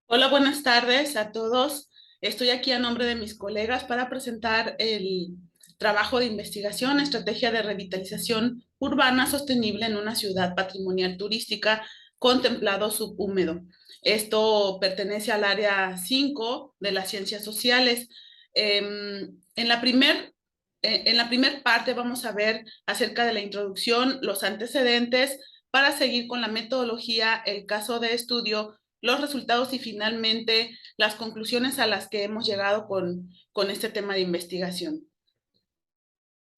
Hola, buenas tardes a todos. Estoy aquí a nombre de mis colegas para presentar el trabajo de investigación, estrategia de revitalización urbana sostenible en una ciudad patrimonial turística contemplado subhúmedo. Esto pertenece al área 5 de las ciencias sociales. En la primer parte vamos a ver acerca de la introducción, los antecedentes, para seguir con la metodología, el caso de estudio, los resultados y finalmente las conclusiones a las que hemos llegado con este tema de investigación.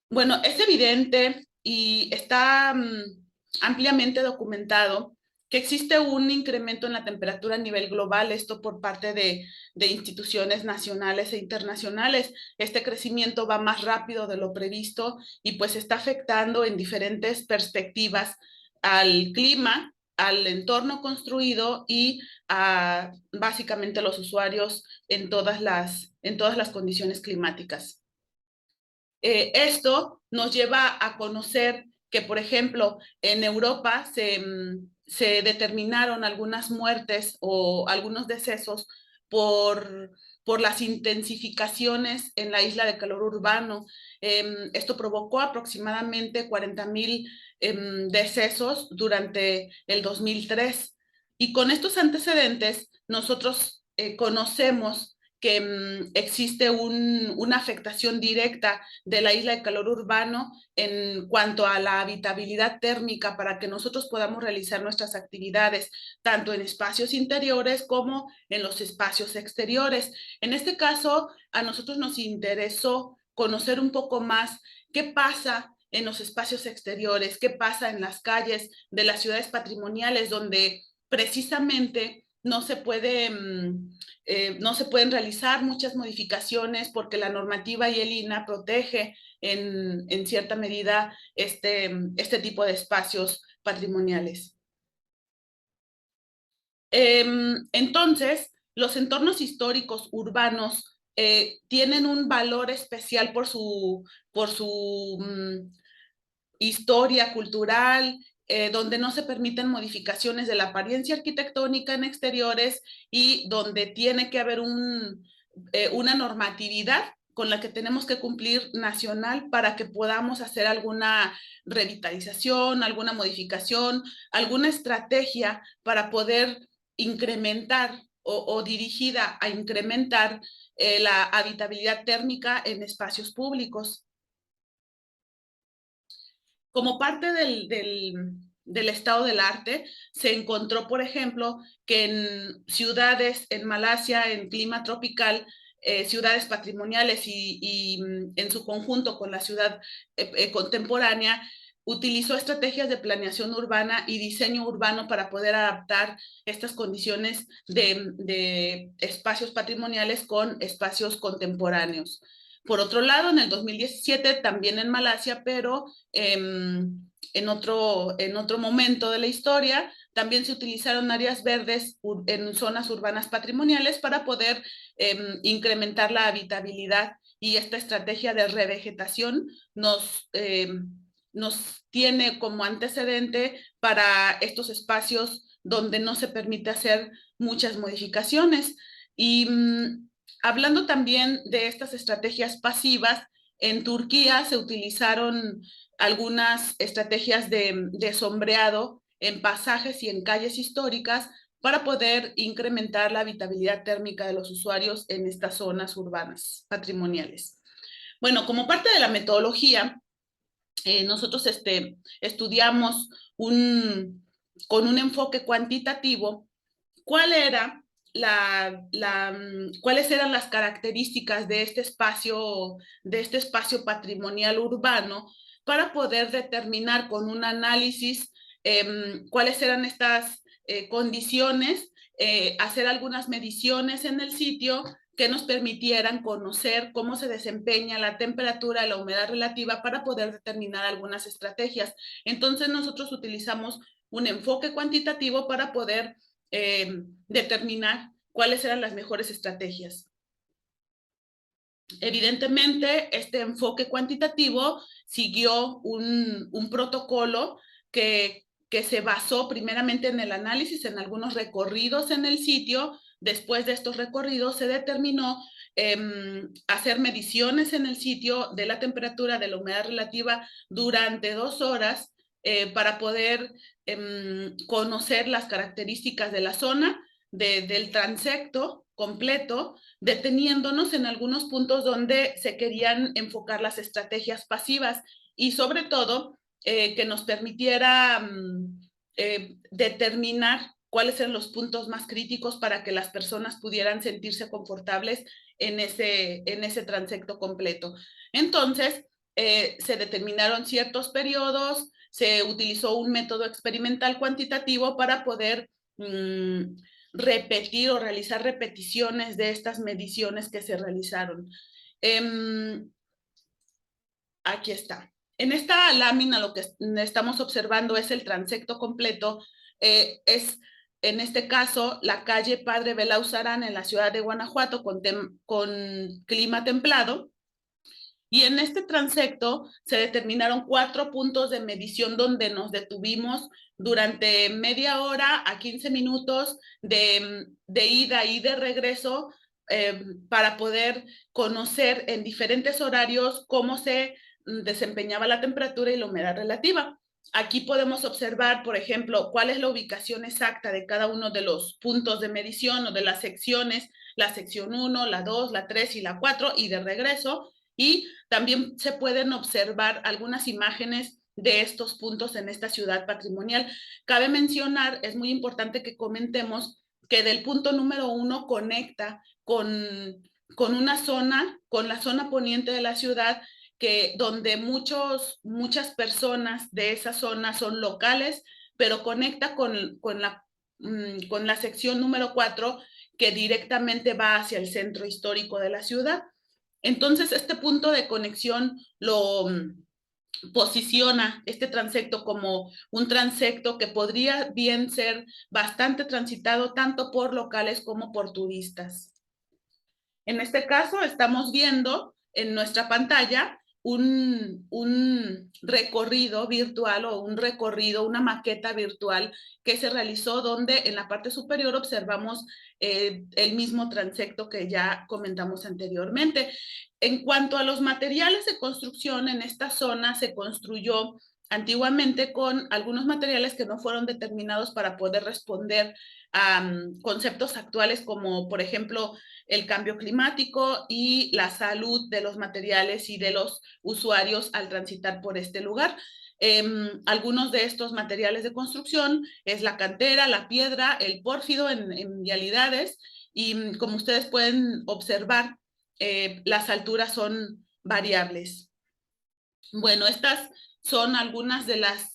Bueno, es evidente y está ampliamente documentado que existe un incremento en la temperatura a nivel global, esto por parte de instituciones nacionales e internacionales. Este crecimiento va más rápido de lo previsto y pues está afectando en diferentes perspectivas al clima, al entorno construido y a básicamente los usuarios en todas las condiciones climáticas. Esto nos lleva a conocer que, por ejemplo, en Europa se determinaron algunas muertes o algunos decesos por, por las intensificaciones en la isla de calor urbano. Esto provocó aproximadamente 40,000 decesos durante el 2003. Y con estos antecedentes, nosotros conocemos que existe una afectación directa de la isla de calor urbano en cuanto a la habitabilidad térmica para que nosotros podamos realizar nuestras actividades, tanto en espacios interiores como en los espacios exteriores. En este caso, a nosotros nos interesó conocer un poco más qué pasa en los espacios exteriores, qué pasa en las calles de las ciudades patrimoniales donde precisamente no se pueden realizar muchas modificaciones porque la normativa y el INAH protege en cierta medida este tipo de espacios patrimoniales. Entonces, los entornos históricos urbanos tienen un valor especial por su historia cultural, donde no se permiten modificaciones de la apariencia arquitectónica en exteriores y donde tiene que haber una normatividad con la que tenemos que cumplir nacional para que podamos hacer alguna revitalización, alguna modificación, alguna estrategia para poder incrementar o dirigida a incrementar la habitabilidad térmica en espacios públicos. Como parte del estado del arte, se encontró, por ejemplo, que en ciudades en Malasia, en clima tropical, ciudades patrimoniales y en su conjunto con la ciudad contemporánea, utilizó estrategias de planeación urbana y diseño urbano para poder adaptar estas condiciones de espacios patrimoniales con espacios contemporáneos. Por otro lado, en el 2017, también en Malasia, pero en otro momento de la historia, también se utilizaron áreas verdes en zonas urbanas patrimoniales para poder incrementar la habitabilidad, y esta estrategia de revegetación nos tiene como antecedente para estos espacios donde no se permite hacer muchas modificaciones. Y hablando también de estas estrategias pasivas, en Turquía se utilizaron algunas estrategias de sombreado en pasajes y en calles históricas para poder incrementar la habitabilidad térmica de los usuarios en estas zonas urbanas patrimoniales. Bueno, como parte de la metodología, nosotros estudiamos con un enfoque cuantitativo cuál era cuáles eran las características de este espacio patrimonial urbano para poder determinar con un análisis cuáles eran estas condiciones, hacer algunas mediciones en el sitio que nos permitieran conocer cómo se desempeña la temperatura y la humedad relativa para poder determinar algunas estrategias. Entonces nosotros utilizamos un enfoque cuantitativo para poder determinar cuáles eran las mejores estrategias. Evidentemente, este enfoque cuantitativo siguió un protocolo que se basó primeramente en el análisis, en algunos recorridos en el sitio, después de estos recorridos, se determinó hacer mediciones en el sitio de la temperatura, de la humedad relativa durante 2 horas para poder conocer las características de la zona, del transecto completo, deteniéndonos en algunos puntos donde se querían enfocar las estrategias pasivas y sobre todo que nos permitiera determinar cuáles eran los puntos más críticos para que las personas pudieran sentirse confortables en ese transecto completo. Entonces, se determinaron ciertos periodos, se utilizó un método experimental cuantitativo para poder repetir o realizar repeticiones de estas mediciones que se realizaron. Aquí está. En esta lámina lo que estamos observando es el transecto completo. Es, en este caso, la calle Padre Belauzarán en la ciudad de Guanajuato con clima templado. Y en este transecto se determinaron 4 puntos de medición donde nos detuvimos durante media hora a 15 minutos de ida y de regreso para poder conocer en diferentes horarios cómo se desempeñaba la temperatura y la humedad relativa. Aquí podemos observar, por ejemplo, cuál es la ubicación exacta de cada uno de los puntos de medición o de las secciones, la sección 1, la 2, la 3 y la 4, y de regreso. Y también se pueden observar algunas imágenes de estos puntos en esta ciudad patrimonial. Cabe mencionar, es muy importante que comentemos que del punto número 1 conecta con una zona, con la zona poniente de la ciudad, donde muchas personas de esa zona son locales, pero conecta con la sección número 4 que directamente va hacia el centro histórico de la ciudad. Entonces, este punto de conexión lo posiciona este transecto como un transecto que podría bien ser bastante transitado tanto por locales como por turistas. En este caso, estamos viendo en nuestra pantalla un recorrido virtual o una maqueta virtual que se realizó donde en la parte superior observamos el mismo transecto que ya comentamos anteriormente. En cuanto a los materiales de construcción, en esta zona se construyó antiguamente con algunos materiales que no fueron determinados para poder responder a conceptos actuales como, por ejemplo, el cambio climático y la salud de los materiales y de los usuarios al transitar por este lugar. Algunos de estos materiales de construcción es la cantera, la piedra, el pórfido en vialidades y como ustedes pueden observar, las alturas son variables. Bueno, estas son algunas de las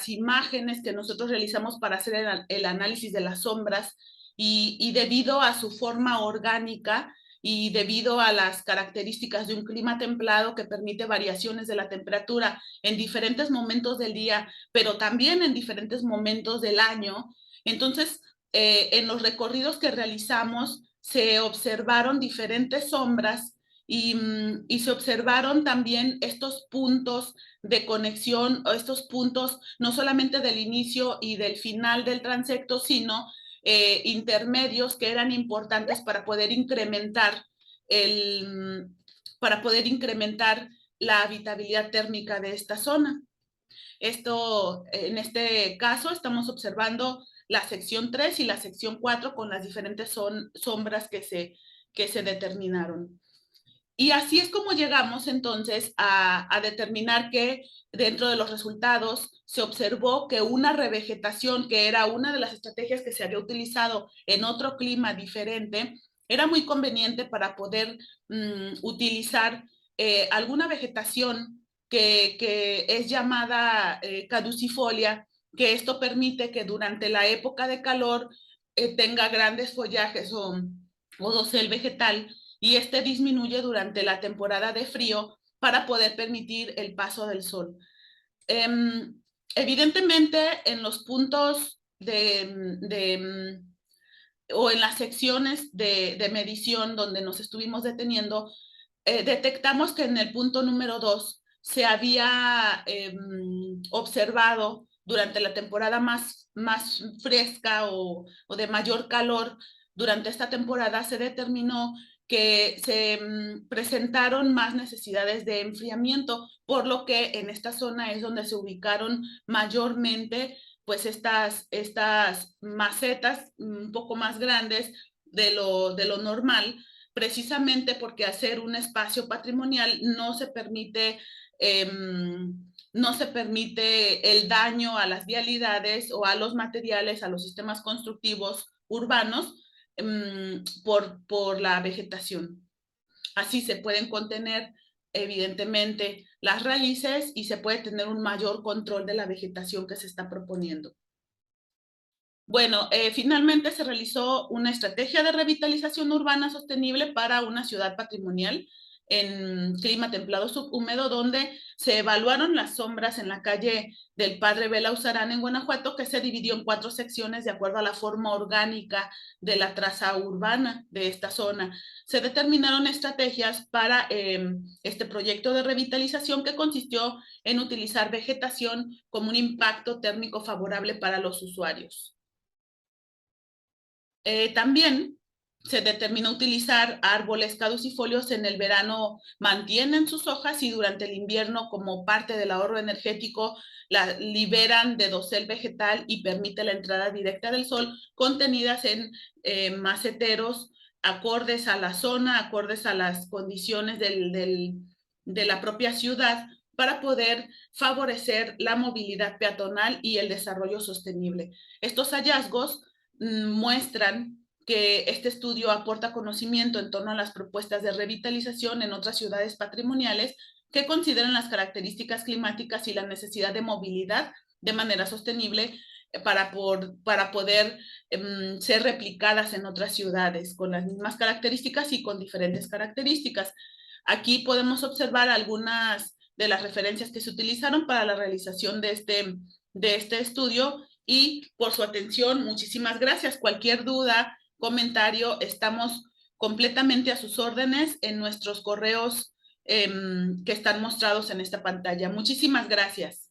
imágenes que nosotros realizamos para hacer el análisis de las sombras y debido a su forma orgánica y debido a las características de un clima templado que permite variaciones de la temperatura en diferentes momentos del día, pero también en diferentes momentos del año, entonces en los recorridos que realizamos se observaron diferentes sombras y se observaron también estos puntos de conexión, o estos puntos no solamente del inicio y del final del transecto, sino intermedios que eran importantes para poder incrementar la habitabilidad térmica de esta zona. En este caso, estamos observando la sección 3 y la sección 4 con las diferentes sombras que se determinaron. Y así es como llegamos entonces a determinar que dentro de los resultados se observó que una revegetación, que era una de las estrategias que se había utilizado en otro clima diferente, era muy conveniente para poder utilizar alguna vegetación que es llamada caducifolia, que esto permite que durante la época de calor tenga grandes follajes o dosel vegetal, y este disminuye durante la temporada de frío para poder permitir el paso del sol. Evidentemente, en los puntos o en las secciones de medición donde nos estuvimos deteniendo, detectamos que en el punto número 2 se había observado durante la temporada más fresca o de mayor calor, durante esta temporada se determinó que se presentaron más necesidades de enfriamiento, por lo que en esta zona es donde se ubicaron mayormente pues estas macetas un poco más grandes de lo normal, precisamente porque hacer un espacio patrimonial no se permite el daño a las vialidades o a los materiales, a los sistemas constructivos urbanos por la vegetación. Así se pueden contener evidentemente las raíces y se puede tener un mayor control de la vegetación que se está proponiendo. Bueno, finalmente se realizó una estrategia de revitalización urbana sostenible para una ciudad patrimonial en clima templado subhúmedo, donde se evaluaron las sombras en la calle del Padre Belauzarán en Guanajuato, que se dividió en 4 secciones de acuerdo a la forma orgánica de la traza urbana de esta zona. Se determinaron estrategias para este proyecto de revitalización que consistió en utilizar vegetación como un impacto térmico favorable para los usuarios. También se determinó utilizar árboles caducifolios en el verano, mantienen sus hojas y durante el invierno, como parte del ahorro energético, la liberan de dosel vegetal y permite la entrada directa del sol, contenidas en maceteros acordes a la zona, acordes a las condiciones de la propia ciudad, para poder favorecer la movilidad peatonal y el desarrollo sostenible. Estos hallazgos muestran que este estudio aporta conocimiento en torno a las propuestas de revitalización en otras ciudades patrimoniales que consideran las características climáticas y la necesidad de movilidad de manera sostenible para poder ser replicadas en otras ciudades con las mismas características y con diferentes características. Aquí podemos observar algunas de las referencias que se utilizaron para la realización de este estudio y por su atención. Muchísimas gracias. Cualquier duda, comentario, estamos completamente a sus órdenes en nuestros correos que están mostrados en esta pantalla. Muchísimas gracias.